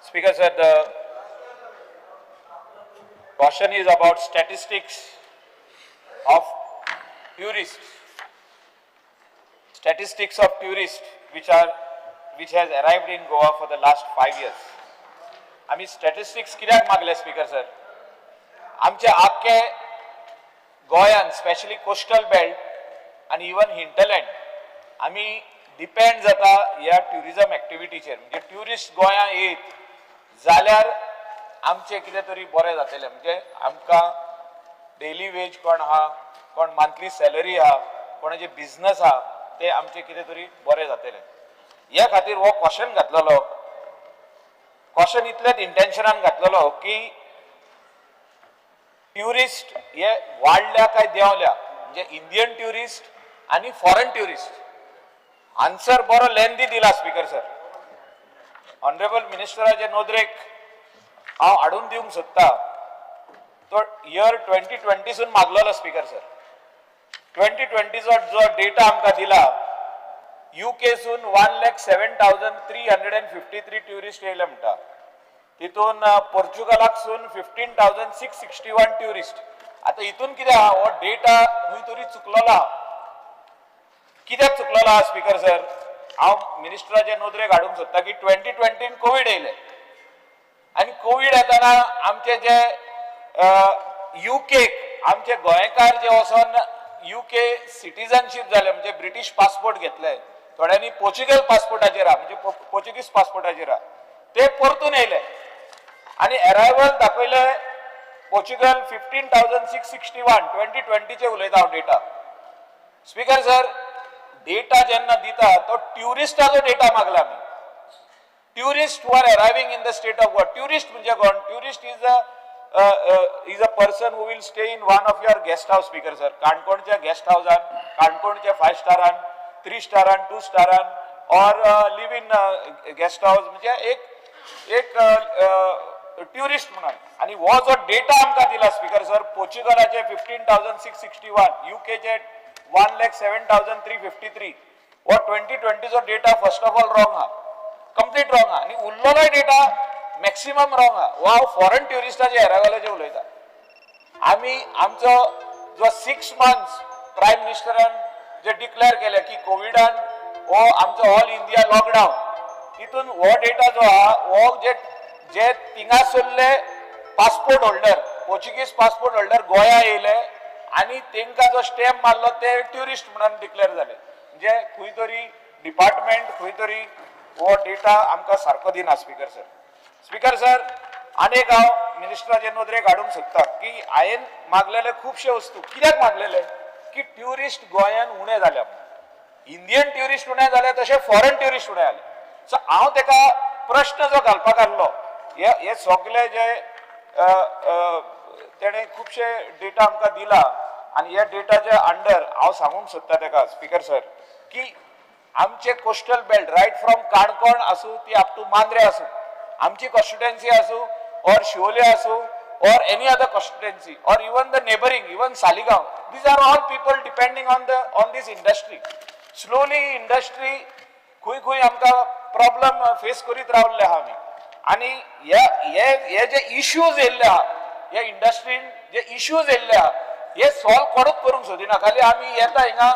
Speaker sir, the question is about statistics of tourists. Statistics of tourists which has arrived in Goa for the last 5 years. आम्ही statistics कित्याक मागले speaker sir? आमचे आख्खे गोयान specially coastal belt आणि even hinterland आम्ही depend जाता ह्या tourism एक्टिविटीचेर. म्हणजे tourist गोंया येत जाल्यार आमचे कितें तरी बरें जातलें. म्हणजे आमकां डेली वेज कोण आहा, कोण मंथली सॅलरी आहा, कोणाचे बिझनस आहा, ते आमचे कितें तरी बरें जातलें. ह्या खातीर हो क्वेश्चन घातलेलो. क्वेश्चन इतलेच इंटेन्शनान घातलेलो की ट्युरिस्ट हे वाडल्या काय देंवल्या, म्हणजे इंडियन ट्युरिस्ट आणि फॉरेन ट्युरिस्ट. आन्सर बरो लेंदी दिला स्पीकर सर. ऑनरेबल मिनिस्टराचे नोदरेक हांव हाडून दिवंक सोदता. तो इयर 2020सून मागलेलो स्पीकर सर. 2020चो जो डेटा आमकां दिला, UK सून 1,07,353 ट्युरिस्ट येयले म्हणटा. तितून पोर्चुगलाकसून 15,661 ट्युरिस्ट. आता हितून कितें आहा, हो डेटा खंय तरी चुकलेलो आहा. कित्याक चुकलेलो आहा स्पीकर सर? हांव मिनिस्टराचे नोदरेक हाडूंक सोदता की 2020 कोविड येयले आनी कोविड येताना आमचे जे UK आमचे गोंयकार जे वचोन UK सिटीजनशीप जाले, म्हणजे ब्रिटीश पासपोर्ट घेतले, थोड्यांनी पोर्चुगल पासपोर्टाचेर आहा, म्हणजे पोर्चुगीज पासपोर्टाचेर आहा, ते परतून येयले आणि अरायवल दाखयले पोर्चुगल 15,661. 2020चे उलयता हांव डेटा. स्पीकर सर, डेटा जेन्ना दिता तो ट्युरिस्टाचो डेटा मागला आमी. Tourist who are arriving in the state of Goa. Tourist म्हणजे कोण? Tourist is a person who will stay in one of your guest house speaker sir. काणकोणच्या गेस्ट हाऊसान, काणकोणच्या 5 स्टारान, 3 स्टारान, 2 स्टारान, और लिव इन गेस्ट हाऊस, म्हणजे एक ट्युरिस्ट म्हणून. आणि हो जो डेटा आमकां दिला स्पीकर सर, पोर्चुगलाचे 15,661, UKचे 1,07,353, हो 2020चो data first of all wrong हा, कंप्लीट रॉंग हा. आणि उरलेलो डेटा मॅक्सिमम रॉंग हा. हो हांव फॉरेन ट्युरिस्टाचे अरायवलाचे उलयता. आमी आमचो जो 6 मंथ्स प्रायम मिनिस्टरान जे डिक्लेअर केले की कोविडान हो आमचो ऑल इंडिया लॉकडाऊन, तितून हो डेटा जो आहा, हो जे थिंगासरले passport holder, Portuguese passport holder गोंया येयले आणि तेंका जो स्टॅम्प मारलो ते ट्युरिस्ट म्हणून डिक्लेअर जाले. म्हणजे खंय तरी डिपार्टमेंट खंय तरी हो डेटा आमकां सारको दिना स्पीकर सर. स्पीकर सर, आनीक हांव मिनिस्टराचे नोदरेक हाडूंक सोदता की हांवें मागलेले खुबशे वस्तू. कित्याक मागलेले? की ट्युरिस्ट गोंयान उणे जाल्या. इंडियन ट्युरिस्ट उणे जाले, तशे फॉरेन ट्युरिस्ट उणे जाले. सो हांव तेका प्रश्न जो घालपाक आसलो, हे सगळे जे तेणे खुबशे डेटा आमकां दिला आणि ह्या डेटाच्या अंडर हांव सांगूंक सोदता तेका स्पीकर सर की आमचे coastal belt right from Canacona आसूं ती अप टू मांद्रे आसूं, आमची कॉन्स्टिट्युएन्सी आसूं और शिवोले आसूं or any other constituency or even the neighboring, even Saligaon, these are all people depending on this industry. Slowly industry खुय आमकां प्रॉब्लेम फेस करीत रावल्ले आहा आमी. आणि हे जे इश्यूज येयल्ले आहा, ह्या इंडस्ट्रीन जे इश्यूज येयल्ले आहा, हे सॉल्व कोणूच करूंक सोदिना. खाली आमी येता हिंगा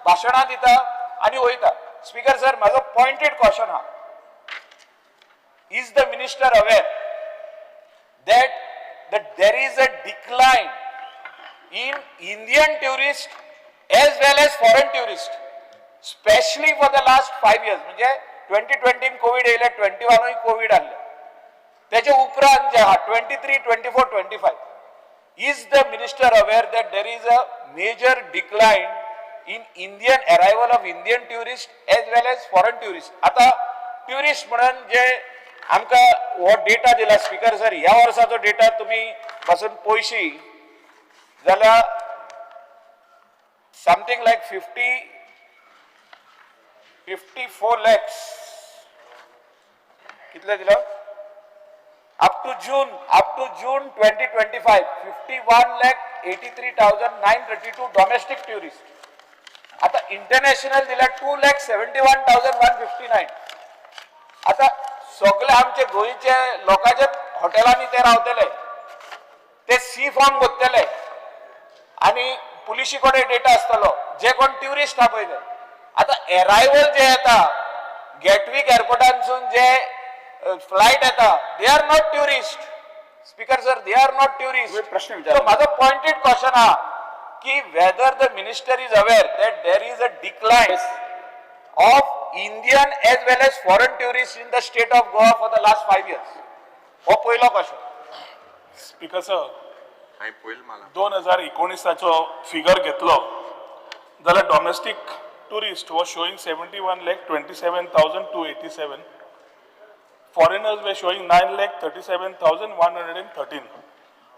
भाशणां दिता आणि वयता. स्पीकर सर, म्हाजो पॉइंटेड क्वेश्चन हा, is the minister aware that there is a decline in Indian tourists as well as foreign tourists, especially for the last 5 years. म्हणजे 2020 कोविड येयले, 21 कोविड आले, त्याच्या उपरांत जे हा 23, 24, 25, is the minister aware that there is a major decline in Indian arrival of Indian tourists as well as foreign tourists? आता tourist म्हणून जे आमकां हो डेटा दिला स्पीकर सर, ह्या वर्साचो डेटा तुम्ही पासून पयशी जाल्यार समथिंग लायक 54 lakhs कितले दिला up to June 2025 51,83,932 domestic tourist. आता इंटरनॅशनल दिला 2,71,159. आता सगळे आमचे गोंयचे लोकांचे हॉटेलांनी ते रावतले, ते सी फॉर्म भरतले आणि पुलिशी कडेन डेटा आसतलो जे कोण ट्युरिस्ट हा पळय ते. आता एरायवल जे येता गेटवीक एअरपोर्टांसून जे फ्लायट येता they are not tourist. Speaker sir, they are not tourist. प्रश्न विचार. So माझा पॉइंटेड क्वेश्चन हा की whether the minister is aware that there is a decline of Indian as well as foreign tourist in the state of Goa for the last 5 years. हो पहिलो question. Speaker sir, 2019 figure घेतलो जाल्यार domestic tourist was showing 71,27,287. Foreigners were showing 9,37,113,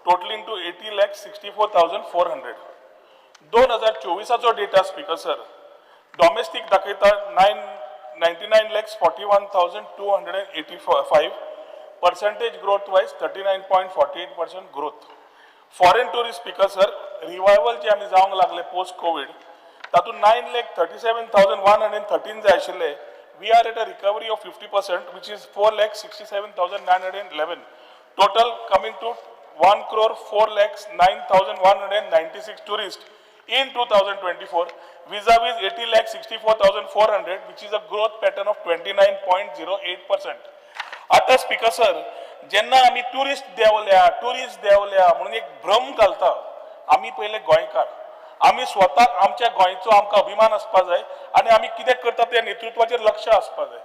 totaling to 80,64,400. 2024 data speaker sir, domestic दाखयता 99,41,285, percentage growth wise 39.48% growth. Foreign tourist speaker sir, revival जे आमी जावंक लागले post Covid तातूंत 9,37,113 जाय आशिल्ले. We are at a recovery of 50%, which is 4,67,911. Total coming to 1,04,09,196 tourists in 2024, vis-a-vis 80,64,400, which is a growth pattern of 29.08%. आता speaker sir, जेन्ना आमी टुरिस्ट देंवल्या म्हणून एक भ्रम घालता. आमी पहिले गोंयकार, आमी स्वताक आमच्या गोंयचो आमकां अभिमान आसपा जाय आनी आमी कितें करता त्या नेतृत्वाचेर लक्ष आसपा जाय.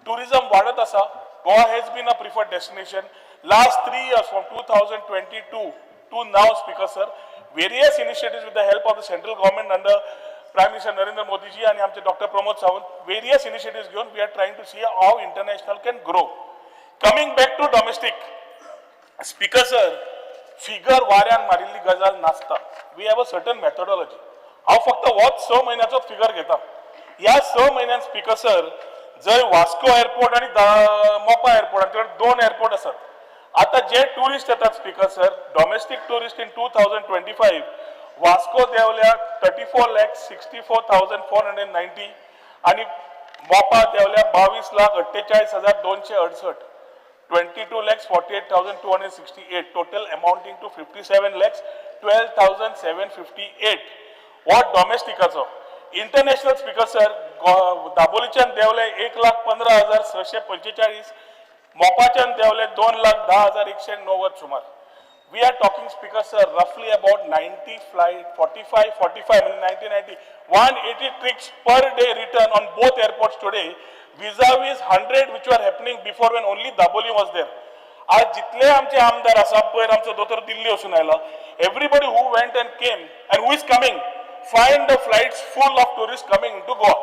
टुरिजम वाडत आसा. Goa has been a preferred destination last 3 years from 2022 to now. Speaker sir, various initiatives with the help of the central government under Prime Minister Narendra Modi ji and आमचे Dr. Pramod Sawant, various initiatives given, we are trying to see how international can grow. Coming back to domestic, speaker sir, figure वाऱ्यान मारिल्ली गजाल नासता. We have a certain methodology. हांव फक्त होच 6 म्हयन्याचो figure घेता. ह्या 6 म्हयन्यान स्पीकर सर, जंय वास्को एअरपोर्ट आणि मोपा एअरपोर्ट हांचे 2 एअरपोर्ट आसात. आता जे टुरिस्ट येतात speaker sir, domestic tourist in 2025 Vasco देंवल्या 34,64,490 आणि मोपा देंवल्या 22,48,268. 22,48,268, total amounting to 57,12,758. What domestic also? International speaker sir, दाबोलीच्यान देवले 1,15,645, मोपाच्यान देवले 2,10,190 सुमार. We are talking speaker sir roughly about 90 flight, 45 in 1990, 180 trips per day return on both airports today, vis-a-vis 100 which were happening before when only Daboli was there. आज जितले आमचे आमदार आसा पयर आमचो दोतोर दिल्ली वचून आयला, everybody who went and came and who is coming find the flights full of tourists coming into Goa.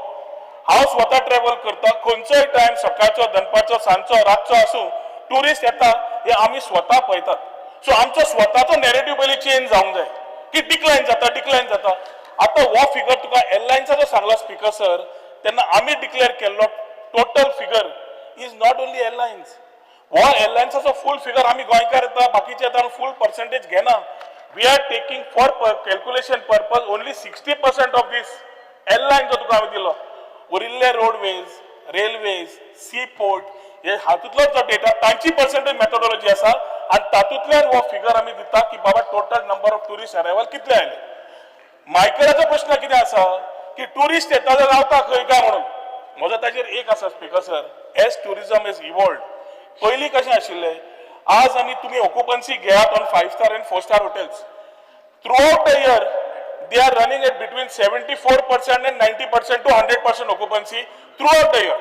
हांव स्वता ट्रॅव्हल करता, खंयचोय टायम सकाळचो, दनपारचो, सांजचो, रातचो आसूं टुरिस्ट येता हे आमी स्वता पळयतात. सो आमचो स्वताचो नॅरेटिव्ह पयलीं चेंज जावंक जाय की डिक्लायन जाता. आता हो फिगर तुका एअरलायन्साचो सांगला स्पीकर सर, तेन्ना आमी डिक्लेअर केल्लो total figure is not only airlines. हो एअरलायन्साचो फूल फिगर आमी गोंयकार येता, बाकीचे येता फूल पर्सेंटेज घेना. We are taking for calculation purpose only 60% of this airline जो तुका हांवें दिलो. उरिल्ले रोडवेज, रेल्वेज, सी पोर्ट हे हातूंतलो जो डेटा तांची पर्सेंटेज मेथोडॉलॉजी आसा आनी तातूंतल्यान हो फिगर आमी दिता की बाबा total number of tourist arrival कितले आयले. मायकलाचो प्रश्न कितें आसा की टुरिस्ट येता जाल्यार रावता खंय काय म्हणून. म्हजो ताजेर एक आसा speaker sir, as tourism is evolved. पयलीं कशें आशिल्लें, आज आमी तुमी ऑक्युपन्सी घेयात on 5 star and 4 star hotels. Throughout the year, they are running at between 74% and 90% to 100% occupancy throughout the year.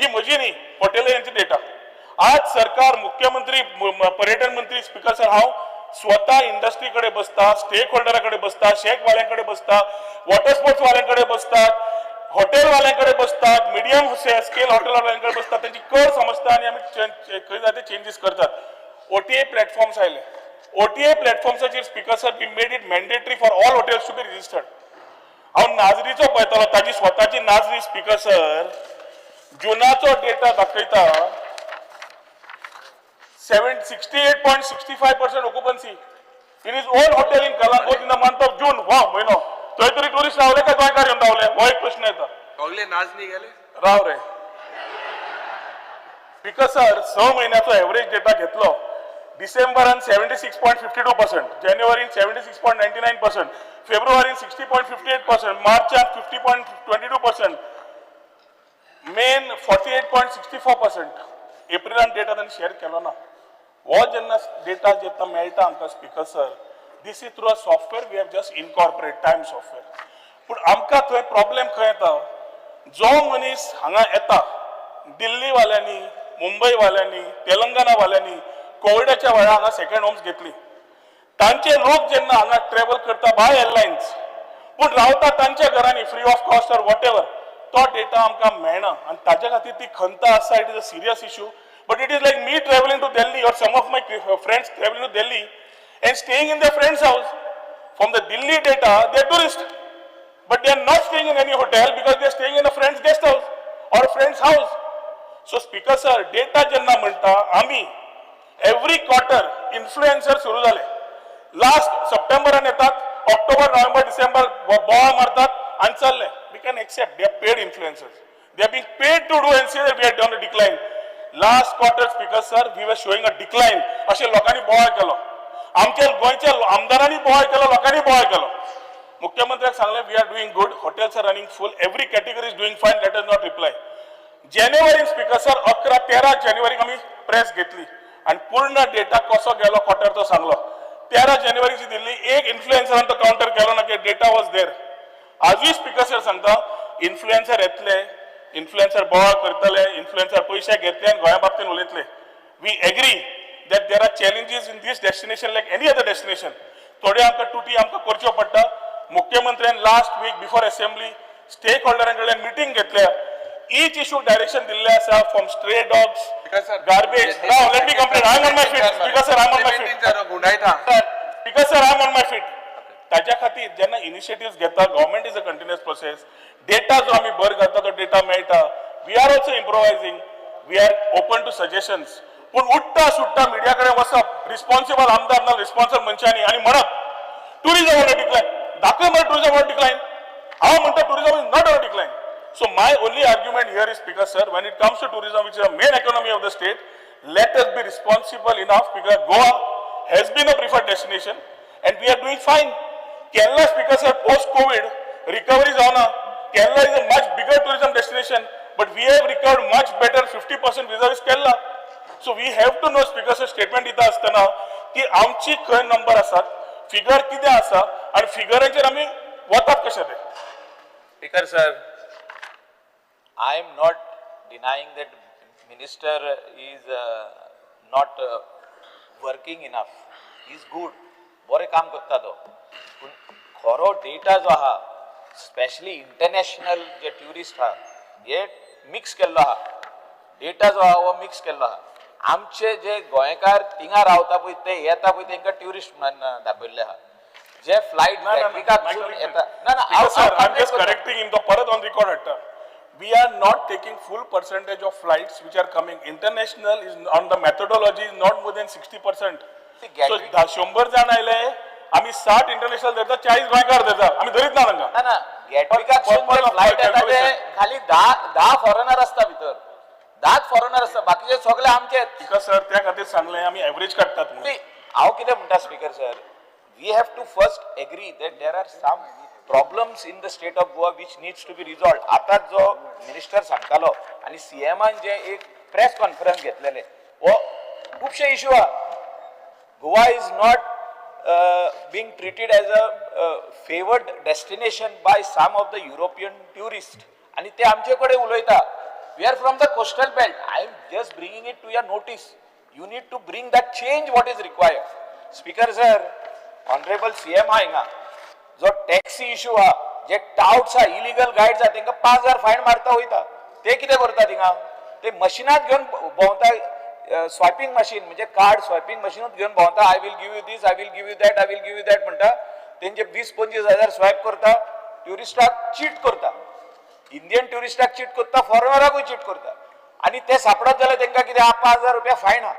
ही म्हजी न्ही, हॉटेल यांची डेटा. आज सरकार, मुख्यमंत्री, पर्यटन मंत्री स्पीकर सर, हांव स्वतः इंडस्ट्री कडे बसता, स्टेक होल्डराकडे बसता, शेक वाल्यांकडे बसता, वॉटर स्पोर्ट्स वाल्यांकडे बसतात, हॉटेल वाल्यांकडे बसतात, मिडियम स्केल हॉटेल वाल्यांकडे बसतात, त्यांची कळ समजता आणि आम्ही खंय जाते चेंजेस करतात. OTA प्लॅटफॉर्म्स आयले. OTA प्लॅटफॉर्म्साचेर speaker sir we made it mandatory for all hotels to be registered. हांव नाजरीचो पळयतालो, ताजी स्वताची नाजरी स्पीकर सर जुनाचो डेटा दाखयता 68.65% occupancy in its own hotel in Calangute in the month of June. वा म्हयनो थंय तरी टुरिस्ट रावले काय गोंयकार येवन रावले? हो एक प्रश्न येता. सगळे नाच नाही गेले राव रे. बिकॉज सर 6 महिन्याचो एव्हरेज डेटा घेतलो डिसेंबरान 76.52%, जानेवारीन 76.99%, फेब्रुवारीन 60.58%, मार्चान 50.22%, मेन 48.64%, एप्रिलान डेटा तांणी शेअर केलो ना. हो जेन्ना डेटा जेन्ना मेळटा आमकां speaker sir, this is through a software we have just incorporate time software. पूण आमकां थंय प्रॉब्लेम खंय येता, जो मनीस हांगा येता दिल्ली वाल्यांनी, मुंबई वाल्यांनी, तेलंगणा वाल्यांनी कोविडाच्या वेळार हांगा सेकंड होम्स घेतली, तांचे लोक जेन्ना हांगा ट्रॅव्हल करता बाय एअरलायन्स पूण रावता तांच्या घरांनी free of cost or whatever, तो डेटा आमकां मेळना आनी ताच्या खातीर ती खंत आसा. It is a serious issue. But it is like me travelling to Delhi or some of my friends travelling to Delhi and staying in their friend's house. From the Delhi data, they are tourists, but they are not staying in any hotel because they are staying in a friend's guest house or a friend's house. So speaker sir, data jenna म्हणता आम्ही every quarter influencer सुरू झाले. Last सप्टेंबरान येतात, October November December बोळा मारतात आणि चालले. We can accept they are paid influencers. They are being paid to do and say that we are on a decline. Last quarter speaker sir, we were showing a decline. असे लोकांनी बोळा केलो. आमच्या गोयच्या आमदारांनी बोवाळ केलो, लोकांनी बोवाळ केलो. मुख्यमंत्र्याक सांगले we are doing good, hotels are running full, every category is doing fine, let us not reply. जानेवारी स्पीकर सर 11-13 जानेवारीक आम्ही प्रेस घेतली आणि पूर्ण डेटा कसो गेलो क्वार्टर तो सांगलो. 13 जानेवारीची दिल्ली एक इन्फ्लुएन्सरान तो काउंटर केलो ना की डेटा वॉज देर. आजूय स्पीकर सर सांगता इन्फ्लुएन्सर येतले, इन्फ्लुएन्सर बोवाळ करतले, इन्फ्लुएन्सर पयशे घेतले आणि गोंया बाबतीन उलयतले. We agree that there are challenges in this destination like any other destination. थोडे आमकां तुटी आमकां करच्यो पडटा. मुख्यमंत्र्यान last week before assembly stake होल्डरांकडल्यान मिटींग घेतल्या. each issue direction दिल्ले आसा from stray dogs, garbage. Now let me complete. I am on my feet speaker sir, I am on my feet speaker sir, I am on my feet. ताच्या खातीर जेन्ना initiative घेता government is a continuous process. Data जो आमी भर घालता तो data मेळटा. We are also improvising, we are open to suggestions. पण उठता सुट्टा मीडियाकडे वचप रिस्पॉन्सिबल आमदार ना रिस्पॉन्सिबल मनशांनी आणि म्हणत टुरिझम ऑन डिक्लाइन. दाखय मला टुरिझम ऑन डिक्लाइन. हांव म्हणटा tourism is not on decline. So my only argument here is speaker sir, when it comes to tourism which is the main economy of the state, let us be responsible enough because Goa has been a preferred destination and we are doing fine. Kerala speaker sir, post COVID recovery जावना. Kerala is a much bigger tourism destination but we have recovered much better 50% vis-a-vis Kerala. So we have to know speaker sir statement दिता असताना की आमची खंय number आसात, figure कितें आसा आणि फिगरांचेर आमी वतात कशे ते. Speaker sir, I am not denying that minister is not working enough. He is good. बरे काम करता तो. पण खरो डेटा जो आहा, स्पेशली इंटरनॅशनल जे ट्युरिस्ट आहा, हे मिक्स केल्लो आहा. डेटा जो आहा हो मिक्स केल्लो आहा. आमचे जे गोंयकार थिंगा रावता पळय ते येता पळय तांकां ट्युरिस्ट म्हणून दाखयल्ले आहा. जे फ्लायट गॅटविकासून येता. ना ना sir, I am just correcting in तो परत ऑन रिकॉर्ड हाडटा. We are not taking full percentage of flights which are coming. International is on the methodology is not more than 60%. So 100 जण आयले, आम्ही 60 इंटरनॅशनल धरता, 40 गोंयकार धरता. आम्ही धरीत ना तांकां. ना ना गॅटविकासून फ्लायट येता ते खाली 10 फॉरेनर असता भितर. 10 फॉरेनर असता, बाकीचे सगळे आमचेच. स्पीकर सर त्या खातीर सांगले आम्ही एव्हरेज काडटात म्हणून. हांव कितें म्हणटा speaker sir, we have to first agree that there are some problems in the state of Goa which needs to be resolve. आता जो मिनिस्टर सांगतालो आणि सीएमान जे एक प्रेस कॉन्फरन्स घेतलेले वो खूबशे इश्यू आहा. Goa is not being treated as a favored destination by some of the European tourists. आणि ते आमचे कडेन उलयता. We are from the coastal belt. I am just bringing it to your notice. You need to bring that change what is required. Speaker sir, honorable CM हा हिंगा जो taxi issue हा, जे टाउट्स हा, इलिगल गाइड्स हा, तांकां 5000 फायन मारता वयता. ते कितें करता थिंगा? ते मशीनात घेवन भोंवता. स्वायपिंग मशीन म्हणजे कार्ड स्वायपिंग मशीनूच घेवन भोंवता. I will give you this, I will give you that, I will give you that म्हणटा. तेंचे 20-25 हजार स्वायप करता. ट्युरिस्टाक चीट करता. इंडियन ट्युरिस्टाक चीट करता, फॉरेनराकूय चीट करता. आणि ते सापडत जाल्यार तांकां कितें 5000 रुपया फायन हा.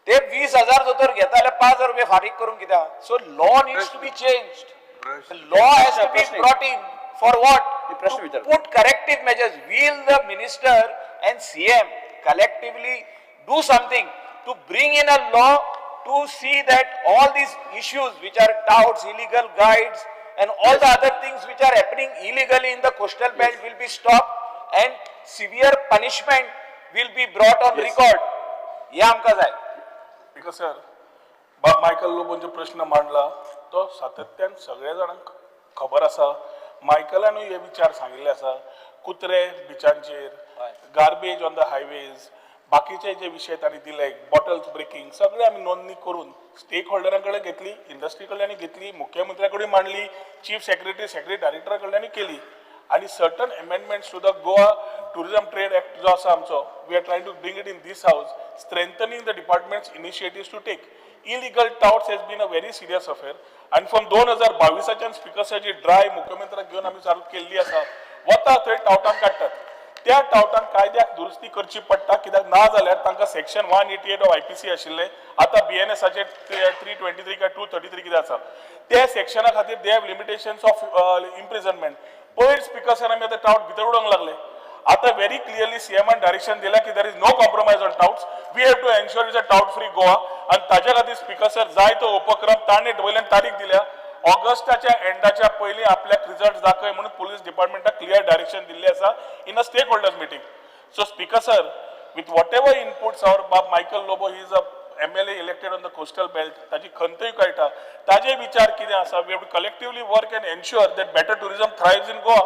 ते 20,000 जर घेता जाल्यार 5000 रुपया फारीक करून कितें हा. So law needs to be changed. Law has to be brought in for what? To put corrective measures. Will the minister and CM collectively do something to bring in a law to see that all these issues which are touts, illegal guides and all the other things which are happening illegally in the coastal belt will be stopped and severe punishment will be brought on record. हे आमकां जाय. Because sir बाब Michael लोबोंचो प्रश्न मांडला तो सातत्यान सगळ्या जाणांक खबर आसा. मायकलानूय हे विचार सांगिल्ले आसा. कुत्रे बिचांचेर, गार्बेज ऑन द हायवेज, बाकीचे जे विशय तांणी दिले, बॉटल्स ब्रेकिंग, सगळे आमी नोंदणी करून स्टेक होल्डरां कडेन घेतली, इंडस्ट्री कडल्यान घेतली, मुख्यमंत्र्या कडेन मांडली, चीफ सेक्रेटरी डायरेक्टरा कडल्यान केली. आणि certain amendments to the Goa tourism trade act जो आसा आमचो, we are trying to bring it in this house, strengthening the departments initiatives to take. Illegal touts has been a very serious affair आणि from 2022च्यान स्पिकर्साची drive मुख्यमंत्र्याक घेवन आमी चालू केल्ली आसा. वता थंय टावटान काडटात. त्या टावटान कायद्याक दुरुस्ती करची पडटा, कित्याक ना जाल्यार तांकां सेक्शन 188 ऑफ IPC आशिल्ले, आतां BNSचे 323 काय 233 कितें आसा, त्या सेक्शना खातीर they have limitations of imprisonment. पयर स्पिकर सर आमी आतां टावट भितर उडोवंक लागले. आता व्हेरी क्लियरली सीएमान डायरेक्शन दिला की there is no compromise on touts. We have to ensure is a tout free Goa. आणि ताज्या खातीर स्पिकर सर जाय तो उपक्रम ताणें वयल्यान तारीख दिल्या. ऑगस्टाच्या एंडाच्या पयलीं आपल्याक रिजल्ट दाखय म्हणून पुलीस डिपार्टमेंटाक क्लियर डायरेक्शन दिल्लें आसा in a stake holders meeting. So speaker sir, with whatever inputs our बाब Michael Lobo, he is a MLA elected on the coastal belt, ताची खंतूय कळटा, ताजे विचार कितें आसा. We have to collectively work and ensure that better tourism thrives in Goa.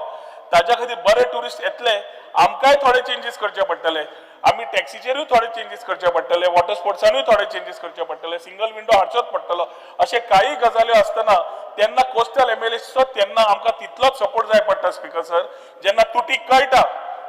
ताज्या खातीर बरे टुरिस्ट येतले, आमकांय थोडे चेंजीस करचे पडटले. आमी टॅक्सीचेरूय थोडे चेंजीस करचे पडटले, वॉटर स्पोर्ट्सानूय थोडे चेंजीस करचे पडटले, सिंगल विंडो हाडचोच पडटलो. अशे काही गजाल्यो आसतना तेन्ना कोस्टल MLA तेन्ना आमकां तितलोच सपोर्ट जाय पडटा स्पिकर सर. जेन्ना तुटी कळटा,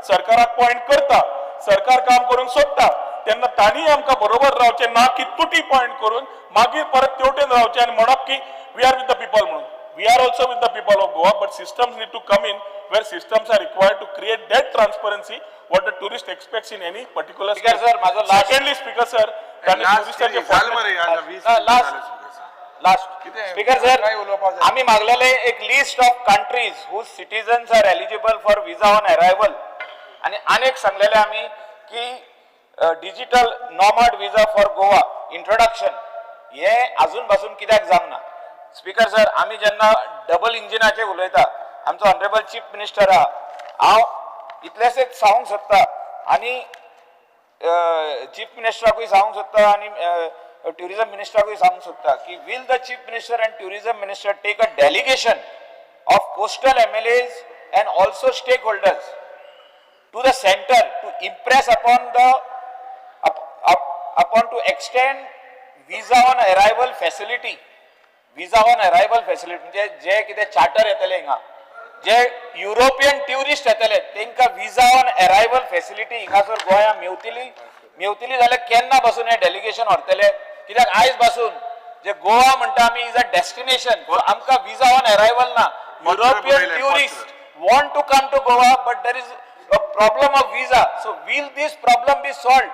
सरकाराक पॉयंट करता, सरकार काम करून सोडटा, तेन्ना तांणी आमकां बरोबर रावचे ना की तुटी पॉयंट करून मागीर परत तेवटेन रावचे आनी म्हणप की we are with the people म्हणून. We are also with the people of Goa, but systems need to come in where systems are required to create that transparency what the tourist expects in any particular Speaker state. sir, माझं last- Secondly, Speaker sir, त्यांनी टुरिस्टाचे last speaker sir, आम्ही मागलेले एक list of countries whose citizens are eligible for visa on arrival. आणि अनेक सांगलेले आम्ही की digital nomad visa for Goa introduction हे अजून पासून कित्याक जावना. स्पीकर सर, आम्ही जेन्ना डबल इंजिनाचे उलयता, आमचो ऑनरेबल चीफ मिनिस्टर आहा, हांव इतलेच एक सांगूंक सोदता आणि चीफ मिनिस्टराकूय सांगूंक सोदता आणि टुरिझम मिनिस्टराकूय सांगूंक सोदता की will the chief minister and tourism minister take a delegation of coastal MLAs and also stakeholders to the center to impress upon to extend visa on arrival facility. Visa on arrival facility म्हणजे जे कितें charter येतले हिंगा, जे European tourist येतले तांकां विजा on arrival facility हिंगासर गोंया मेवतली जाल्यार केन्ना पासून हे डेलिगेशन व्हरतले. कित्याक आयज पासून जे गोवा म्हणटा आमी इज अ डेस्टिनेशन, आमकां विजा ऑन अरायवल ना. European tourist want to come to Goa but there is a problem of visa. So will this problem be solved?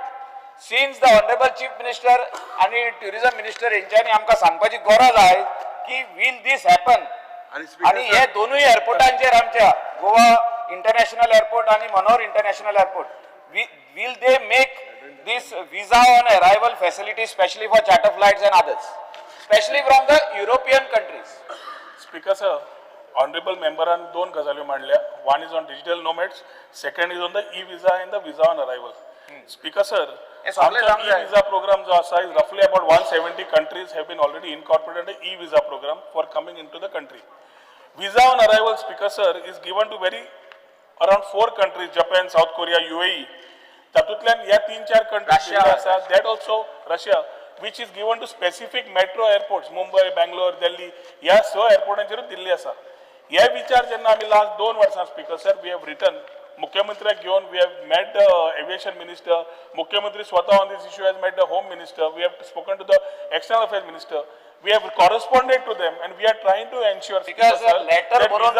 Since the honourable chief minister आणि टुरिझम मिनिस्टर यांच्यानी आमकां सांगपाची गरज आहे की will this happen. आणि हे दोनूय एअरपोर्टांचेर आमच्या गोवा इंटरनॅशनल एअरपोर्ट आणि Manohar international airport will they make this visa on arrival facility specially for charter flights and others, specially from the European countries. Speaker sir, honourable मेंबरान दोन गजाल्यो मांडल्या. One is on digital nomads, second is on the e-visa and the visa on arrival. Speaker sir, e-visa program जो आसा is roughly about 170 countries have been already incorporated the e-visa program for coming into the country. Visa on arrival, Speaker sir, is given to around 4 countries: Japan, South Korea, UAE. तातूंतल्यान ह्या 3-4 countries आसा, that also Russia, which is given to specific metro airports, Mumbai, Bangalore, Delhi. ह्या 6 एअरपोर्टांचेरूच दिल्ली आसा. हे विचार जेन्ना आमी last 2 वर्सां speaker sir we have written मुख्यमंत्र्याक घेवन, we have met the aviation minister, मुख्यमंत्री स्वतः on this issue has met the home minister, we have spoken to the external affairs minister, we have corresponded to them and we are trying to ensure letter बरोवन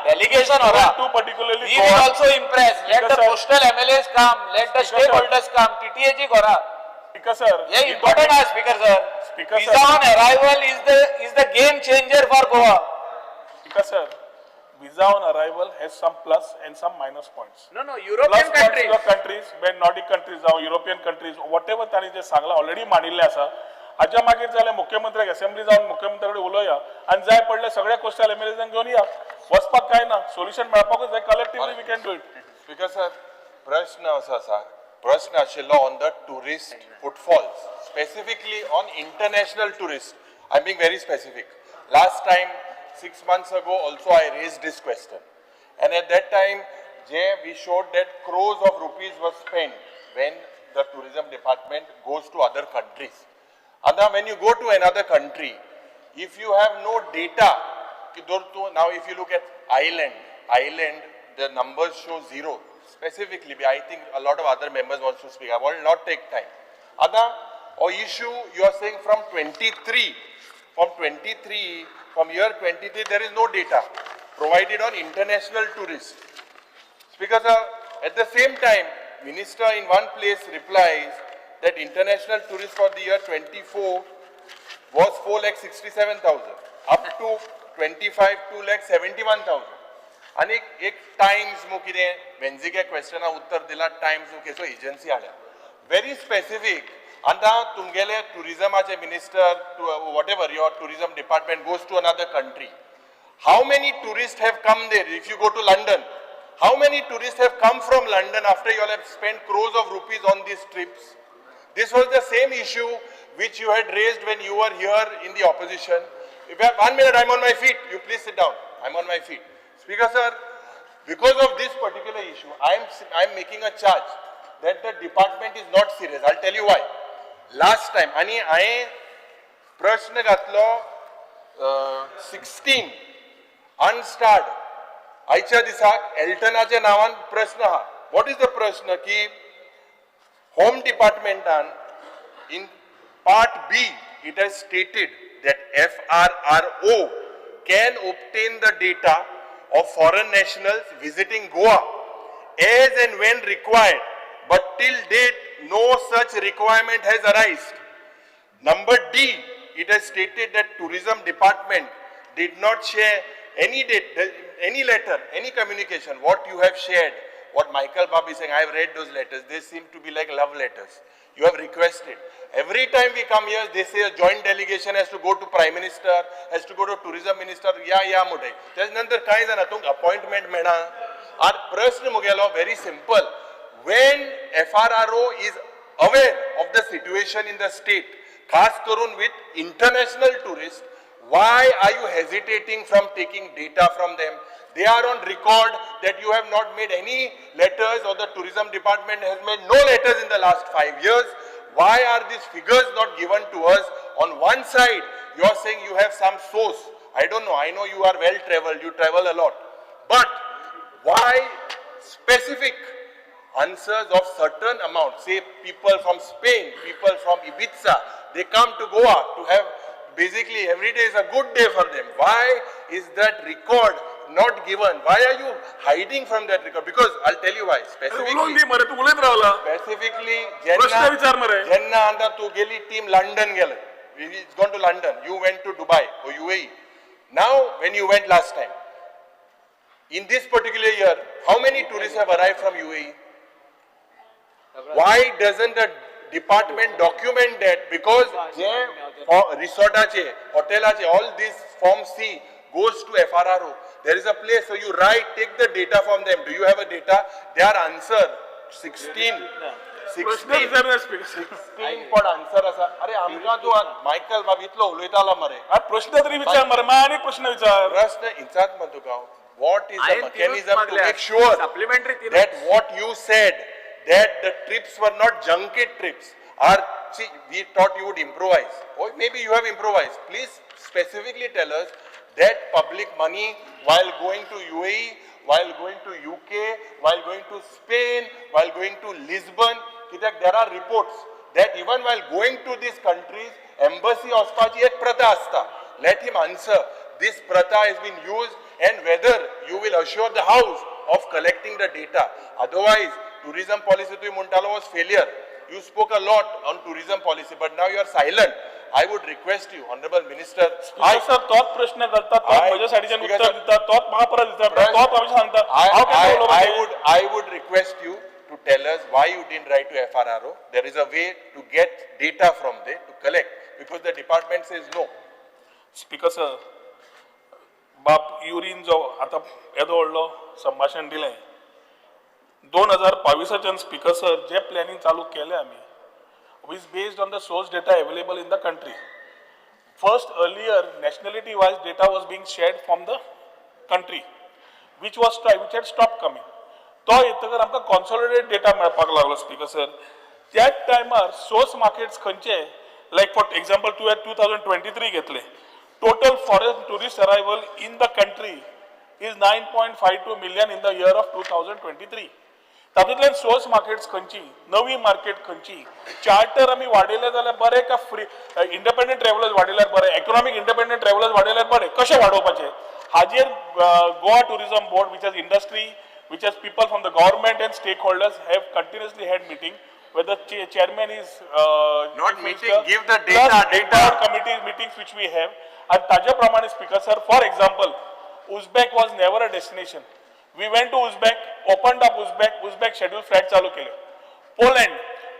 delegation होगा to particularly we will also impress, let the coastal MLAs come, let the stakeholders come, TTA ji kora. Speaker sir, ये important है Speaker sir. Visa on arrival is the game changer for Goa. Speaker sir, visa on arrival has some plus and some minus points. No, Plus European points countries. किंवा countries, when Nordic countries जावं, European countries, whatever तांणी जे सांगला already मांडिल्ले आसा. हाच्या मागीर जाल्यार मुख्यमंत्र्याक assembly जावन मुख्यमंत्री कडेन उलोवया आनी जाय पडले सगळे कोस्टल एम्युनिटीजांक घेवन या. वचपाक काय ना, सोल्युशन मेळपाकूच जाय. Collectively we can do it. Speaker sir, प्रश्न असो आसा, प्रश्न आशिल्लो on the tourist footfalls, specifically on international tourist. I am being very specific. Last time, 6 months ago, also I raised this question. And at that time, we showed that crores of rupees were spent when the tourism department goes to other countries. And now when you go to another country, if you have no data, now if you look at Ireland, the numbers show 0. Specifically, I think a lot of other members want to speak. I will not take time. Ada, or issue you are saying from 23, from year 23, there is no data provided on international tourists. Speaker sir, at the same time, Minister in one place replies that international tourists for the year 24 was 4,67,000, up to 25, 2,71,000. And एक times मु कितें वेंजिके क्वेश्चना उत्तर दिला times मु केसो agency हाडल्या very specific. आता तुमगेले टुरिजमाचे minister whatever your tourism department goes to another country, how many tourists have come there? If you go to London, how many tourists have come from London after you all have spent crores of rupees on these trips? This was the same issue which you had raised when you were here in the opposition. If you have 1 minute, I'm on my feet. You please sit down. I'm on my feet. Speaker sir, because of this particular issue, I'm making a charge that the department is not serious. I'll tell you why. Last time, आणि हांवें प्रश्न घातलो 16 unstarred. आयच्या दिसाक एल्टनाच्या नावान प्रश्न आहा. What is the प्रश्न की Home Departmentan in Part B, it has stated that FRRO can obtain the data of foreign nationals visiting Goa as and when required, but till date no such requirement has arisen. Number D, it has stated that Tourism Department did not share any letter, any communication. What you have shared, what Michael Babu is saying, I have read those letters. They seem to be like love letters. You have requested. Every time we come here, they say a joint delegation has to go to Prime Minister, has to go to Tourism Minister. Yeah, mudai. त्यानंतर काय जाणा तुमक appointment मेळना. Our प्रश्न मुगेलो very simple. When FRRO is aware of the situation in the state, खास करून with international tourists, why are you hesitating from taking data from them? They are on record that you have not made any letters, or the tourism department has made no letters in the last 5 years. Why are these figures not given to us? On one side, you are saying you have some source. I don't know. I know you are well traveled. You travel a lot. But why specific answers of certain amount? Say people from Spain, people from Ibiza, they come to Goa to have, basically every day is a good day for them. Why is that record not given? Why are you hiding from that record? Because I'll tell you why. Specifically, Jenna anda tu geli team London gele. It's gone to London. You went to Dubai or UAE. Now, when you went last time, in this particular year, how many tourists have arrived from UAE? Why doesn't the department document that? Because resortache, hotelache, all these Form C goes to FRRO. There is a place, so you write, take the data from them. Do you have a data? Their answer, 16 पण answer असा. अरे आमकां तू Michael बाब इतलो उलयतालो मरे. प्रश्न तरी विचार मरे. आणि प्रश्न विचार. प्रश्न इंचात मत तुका. What is the mechanism to make sure that what you said, that the trips were not junket trips? See, we thought you would improvise. Or maybe you have improvised. Please specifically tell us that public money while going to UAE, while going to UK, while going to Spain, while going to Lisbon, there are reports that even while going to these countries, embassy ospachi ek prata asta. Let him answer. This prata has been used, and whether you will assure the House of collecting the data. Otherwise, tourism policy to Muntalo was failure. You spoke a lot on tourism policy, but now you are silent. I would request you, Honorable Minister, sir तोच प्रश्न करतात तोच I- म्हज्या सायडीच्यान because उत्तर दितात तोच म्हाका परत दितात तोच आमचे सांगता हांव केन्ना उलोवपाचें? I would request you to tell us why you didn't write to FRRO. There is a way to get data from there to collect, because the department says no. Speaker sir बाप urine जो आतां येदो व्हडलो संभाशण दिलें 2022च्यान speaker sir जे planning चालू केलें आमी is based on the source data available in the country. First, earlier, nationality-wise data was being shared from the country, which had stopped coming. तो येतकर आमकां consolidated data मेळपाक लागलो स्पीकर सर. त्याच टायमार सोर्स मार्केट्स खंयचे, लायक फॉर एग्जांपल 2023 घेतले, total foreign tourist arrival in the country is 9.52 million in the year of 2023. तातूंतल्यान source markets खंयची, नवी मार्केट खंयची, चार्टर आमी वाडयले जाल्यार बरे का फ्री इंडिपेंडंट ट्रॅव्हलर्स वाडयल्यार बरे, इकॉनॉमिक इंडिपेंडंट ट्रॅव्हलर्स वाडयल्यार बरे, कशें वाडोवपाचे हाजेर Goa tourism board which as industry, which as people from the government and stakeholders have continuously had meeting, where the chairman is Not chief meeting, minister, give the plus data. board committee meetings which we have. And ताजे प्रमाणे speaker sir, for example, Uzbek was never a destination. We went to Uzbek, opened up Uzbek scheduled flight चालू केले.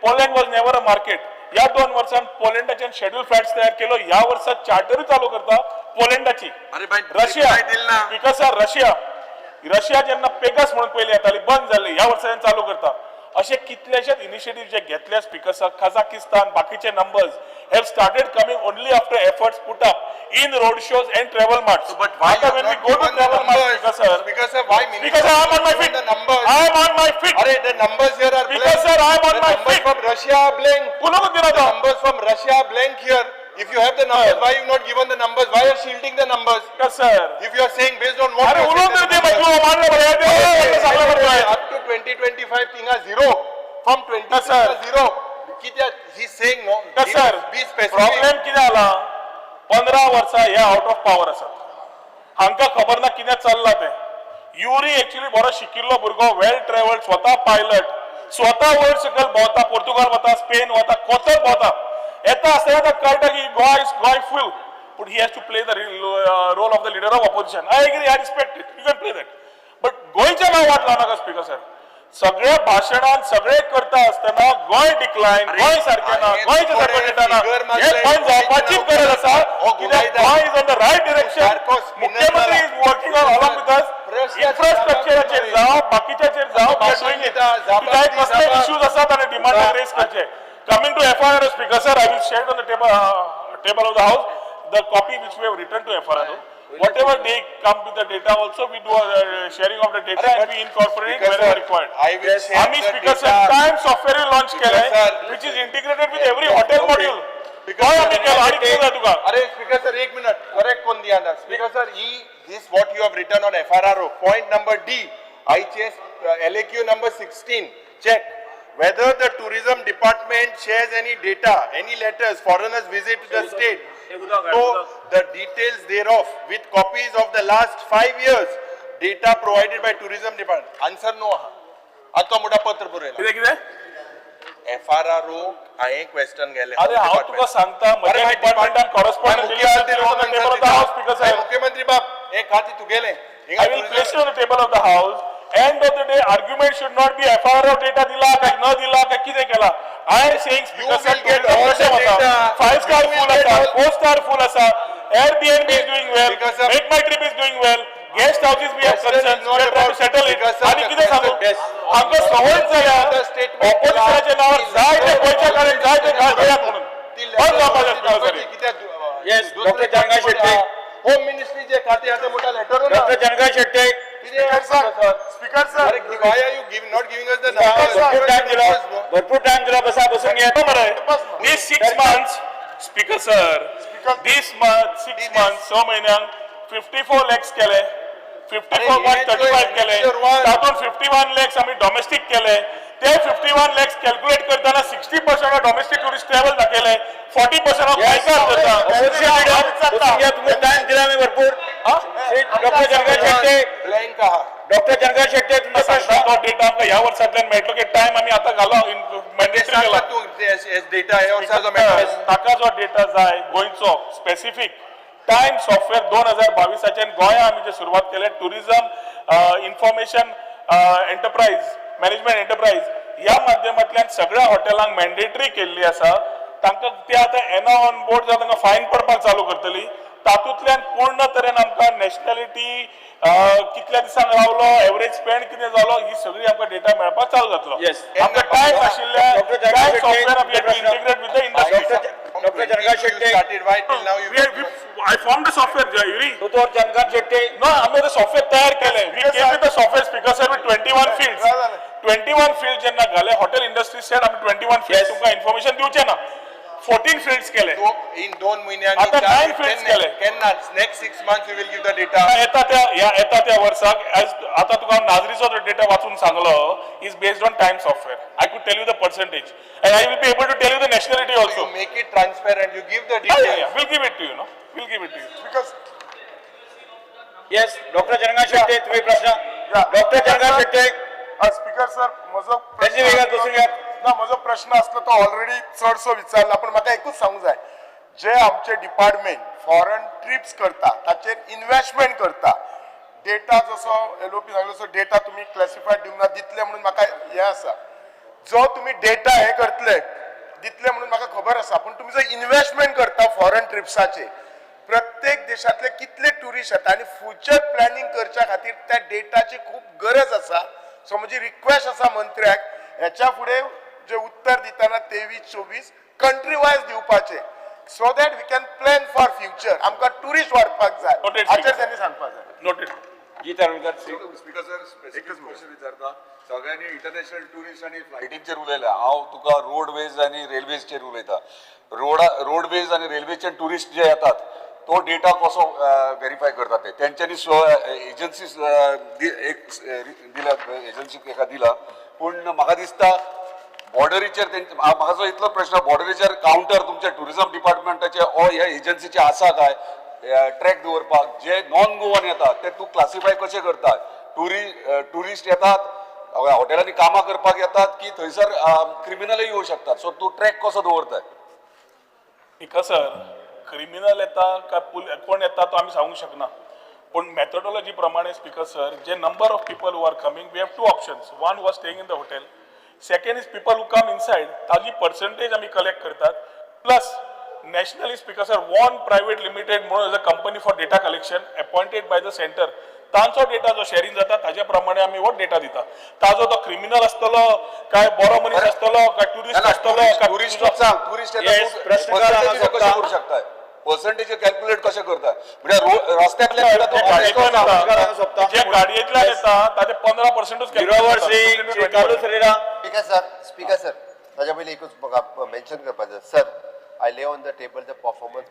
Poland was never a market. या 2 वर्षांत पोलंडाच्यान schedule flights तयार केलो. या वर्षात चार्टर चालू करता पोलंडाची. अरे बाई, रशिया reply दिल ना. स्पीकर सर, रशिया जेन्ना पेगास म्हणून पयली येताली बंद जाली, ह्या वर्सांत चालू करता. असे कितलेशेच इनिशिएटिव्ह जे घेतले स्पीकर सर, कझाकिस्तान बाकीचे numbers have started coming only after efforts put up in road shows and travel marts. But why After you when we not go to given the travel marts, numbers? Speaker sir, why Speaker Minister sir, I am on my given feet. the numbers? I am on my feet. Arey, the numbers here are Speaker blank. sir, I am on The my numbers feet. from Russia are blank. कुणाला दिला The तो? numbers from Russia are blank here. If you have the numbers, why you not given the numbers? Why are you shielding the numbers? Speaker sir. If you are saying based on what अरे you उलोवंक said, they the Tu numbers. मानलं बरं ते सांगलं बरं Up to 2025 thing are zero. From 20 sir. zero. He's saying no. He sir must be specific. Problem कितें जाला 15 वर्सां हे आउट ऑफ पावर आसात. हांकां खबर ना कितें चल्लां तें. युरी एक्चुअली बरो शिकिल्लो भुरगो, वेल ट्रॅव्हल्ड, स्वता पायलट, स्वता वयर सकयल भोंवता, पोर्तुगाल वता, स्पेन वता, कोतर भोंवता. येता आसतना ताका कळटा की गोय फूल, but he has to play the role of the leader of opposition. I agree, I respect it, you can play that. But गोंयच्या नांव वाट लावनाका स्पीकर सर. सगळ्या भाशणांत सगळे करता आसतना गोंय डिक्लायन, गोंय सारकें ना, गोंयचे सारकें दिसना. हे बंद जावपाची गरज आसा, कित्याक गोंय is on the right direction. मुख्यमंत्री is working on all of us. इन्फ्रास्ट्रक्चराचेर जावं, बाकीच्याचेर जावं, वी आर डुईंग इट. कित्याक कसले इश्यूज आसात आनी डिमांड रेज करचे. Coming to FRRO, Speaker sir, I will share on the table of the House the copy which we have written to FRRO. Whatever they come to the data, also we do a sharing of the data and we incorporate it wherever required. I will share आम्ही the Speaker sir data. time software launch केलंय, sir. which is integrated with every hotel module. Speaker काय sir, आम्ही केलं आणि केलं जाय तुका? अरे speaker sir एक मिनिट, करेक्ट कोण दिया ना? Speaker sir, this what you have written on FRRO. Point number D, IHS LAQ number 16. Check whether the tourism department shares any data, any letters, foreigners visit the state. So the details thereof with copies of the last 5 years data provided by tourism department. Answer no. आता मोठा पत्र पुरेला. कितें कितें? FRRO हांवें question गेले. अरे हांव तुका सांगता, म्हज्या डिपार्टमेंटान कॉरेस्पॉन्डंट मुख्यमंत्री बाब एक खाती तू गेले. I will place it on the table of the House. End of the day, argument should not be FRRO data दिला काय न दिला काय कितें केला. I am saying Speaker sir, get all the data. 5-star You will full get असा, all- 4-star full असा, Airbnb is doing well, Speaker sir, Make My Trip is doing well, guest houses we have Question is concerns, not we are trying to about settle it. Speaker sir, आणि कितें the सांगू? best. आमकां सवयच जाल्या The statement ऑपोजिशनाच्या नावार जाय ते गोंयच्या कारण जाय ते घालयात म्हणून. बंद जावपाचें Speaker sir. Yes, Dr. Jangai Shetty. Home ministry जे खाते आता मोठा letter Dr. Jangai Shetty, speaker sir, why are you not giving us the numbers? भरपूर टाइम दिला बसून घ्या. These 6 months, Speaker sir, this month 6 months 6 महिन्यांक 54 lakhs केले, 54.35 केले, तातूंत 51 lakhs आम्ही डोमेस्टिक केले. ते 51 lakhs कॅल्क्युलेट करताना 60% डोमेस्टिक टुरिस्ट ट्रॅव्हल दाखयले, 40% ऑफ Yes, बसून घ्या, तुम्ही टाइम दिला मी भरपूर डॉक्टर जनकात शेट्टे ब्लँक आहा डॉक्टर जनकात शेट्टे तुमचा प्रश्न तो डेटा आमकां ह्या वर्सांतल्यान मेळटलो की टायम आमी आतां घालो मॅन्डेटरी केला सांगा तू डेटा हे वर्साचो मेळटलो ताका जो डेटा जाय गोंयचो स्पेसिफीक टायम सॉफ्टवेअर 2022 गोंया आमी जे सुरवात केले tourism information enterprise management enterprise ह्या माध्यमांतल्यान सगळ्या हॉटेलांक मॅन्डेटरी केल्ली आसा तांकां ते आतां एना ऑन बोर्ड जावन तांकां फायन पडपाक चालू करतली तातूंतल्यान पूर्ण तरेन आमकां नॅशनॅलिटी कितल्या दिसांक रावलो एवरेज स्पेंड कितें जालो ही सगळी आमकां डेटा मेळपाक चालू जातलो Yes. आमकां टायम आशिल्ल्या Dr. Janaka Shetty, सॉफ्टवेअर आमी प्रश्न. Integrate with the industry doctor Janakat Shetty started why till now you I formed the software, Jayuri. Doctor Janakat Shetty No, आम्ही ते सॉफ्टवेअर तयार केले. We came with the software speaker sir with 21 fields. 21 fields जेन्ना घाले hotel industry set आम्ही 21 fields Yes. तुमकां information दिवचे ना. 14 fields केले. in 2 महिन्यांनी आता 9 fields केले. केन्ना next 6 months you will give the data येता त्या वर्साक आता तुका नाजरीचो डेटा वाचून सांगलो is based on time software. I could tell you the percentage and I will be able to tell you the nationality you also. make it transparent you give the Yeah, details we'll give it to you, no? We'll give it to you. because yes doctor Janakat Shetty तुम्ही प्रश्न doctor Janakat Shetty speaker sir म्हजो त्यांची वेगळा बसून घ्या ना म्हजो प्रश्न आसलो तो ऑलरेडी चडसो विचारला पण म्हाका एकूच सांगूंक जाय जे आमचे डिपार्टमेंट फॉरेन ट्रिप्स करता ताचेर इन्व्हेस्टमेंट करता डेटा जसो एलओपी सांगलो तसो डेटा तुम्ही क्लासिफायड दिवंक ना दितले म्हणून म्हाका हे आसा जो तुम्ही डेटा हे करतले दितले म्हणून म्हाका खबर आसा पण तुम्ही जो इन्व्हेस्टमेंट करता फॉरेन ट्रिप्साचे प्रत्येक देशातले कितले टुरिस्ट येता आणि फ्युचर प्लॅनिंग करच्या खातीर त्या डेटाची खूप गरज आसा सो म्हजी रिक्वेस्ट आसा मंत्र्याक ह्याच्या फुडें जे उत्तर दिताना 23-24 कंट्री वायज दिवपाचे so that we can plan for future आमकां टुरिस्ट वाडपाक जाय Noted, हाचेर speaker. त्यांनी सांगपाक जाय Noted. जी तरुणकर स्पीकर सर स्पेसिफिक क्वेश्चन विचारता सगळ्यांनी इंटरनॅशनल टुरिस्ट आणि फ्लायटींचेर उलयला हांव तुका रोडवेज आणि रेल्वेजचेर उलयता रोडवेज आणि रेल्वेचे टुरिस्ट जे येतात तो डेटा कसो व्हेरीफाय करतात ते तेंच्यांनी एजन्सीज एक दिला एजन्सीक एका दिला पूण म्हाका दिसता बॉर्डरीचेर म्हाका जो इतलो प्रश्न बॉर्डरीचेर कावंटर तुमच्या टुरिझम डिपार्टमेंटाचे ओ ह्या एजन्सीचे आसा काय ट्रॅक दवरपाक जे नॉन गोवन येतात ते तूं क्लासिफाय कशें करतात टुरिस्ट येतात हॉटेलांनी कामां करपाक येतात की थंयसर क्रिमिनलय येवं शकतात सो तूं ट्रॅक कसो दवरताय पिका सर क्रिमिनल येता काय कोण येता तो आम्ही सांगू शकना पण मेथोडॉलॉजी प्रमाणे स्पीकर सर जे number of people who are coming we have 2 options one was staying in the hotel second is people who come inside ताजी पर्सेंटेज आम्ही कलेक्ट करतात plus nationally speaker sir one private limited म्हणून as a company for data collection appointed by the centre तांचो data जो sharing जाता ताज्या प्रमाणे आम्ही हो डेटा दिता ताजो तो क्रिमिनल आसतलो काय बरो मनीस आसतलो काय टुरिस्ट आसतलो काय टुरिस्टूच सांग टुरिस्ट Yes, प्रश्न करा कशें शकता. करू शकताय पर्सेंटेज कॅल्क्युलेट कशें करताय म्हणजे रस्त्यातल्या जे गाडयेंतल्यान येता ताजे 15%च गिरोवर सिंग श्रीकांत श्रीराम स्पीकर सर ताच्या पयलीं एकूच म्हाका मेन्शन करपाचें सर आय ले on the table the performance